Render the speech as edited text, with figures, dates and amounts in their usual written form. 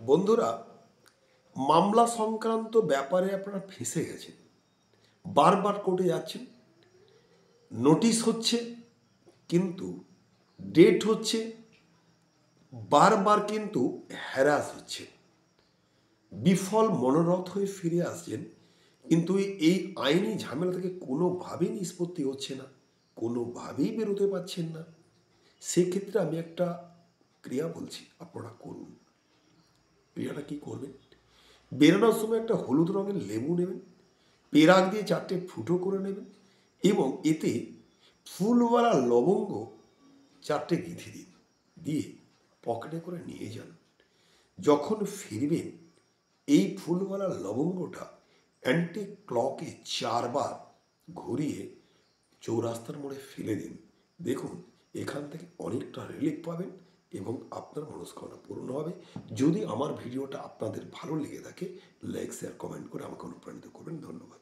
বন্ধুরা, মামলা সংক্রান্ত ব্যাপারে আপনারা ফেঁসে গেছেন। বারবার কোর্টে যাচ্ছেন, নোটিশ হচ্ছে, কিন্তু ডেট হচ্ছে, বারবার কিন্তু হ্যারাস হচ্ছে। বিফল মনোরথ হয়ে ফিরে আসছেন, কিন্তু এই আইনি ঝামেলা থেকে কোনোভাবেই নিষ্পত্তি হচ্ছে না, কোনোভাবেই বেরোতে পারছেন না। সেক্ষেত্রে আমি একটা ক্রিয়া বলছি, আপনারা করুন। ক্রিয়াটা কী করবেন? বেরোনোর সময় একটা হলুদ রঙের লেবু নেবেন, পেরাক দিয়ে 4টে ফুটো করে নেবেন এবং এতে ফুলওয়ালা লবঙ্গ 4টে গেঁথে দিন, দিয়ে পকেটে করে নিয়ে যান। যখন ফিরবেন এই ফুলওয়ালা লবঙ্গটা অ্যান্টি ক্লকে 4বার ঘুরিয়ে চৌরাস্তার মোড়ে ফেলে দিন। দেখুন, এখান থেকে অনেকটা রিলিফ পাবেন এবং আপনার মনস্কামনা পূর্ণ হবে। যদি আমার ভিডিওটা আপনাদের ভালো লেগে থাকে, লাইক শেয়ার কমেন্ট করে আমাকে অনুপ্রাণিত করবেন। ধন্যবাদ।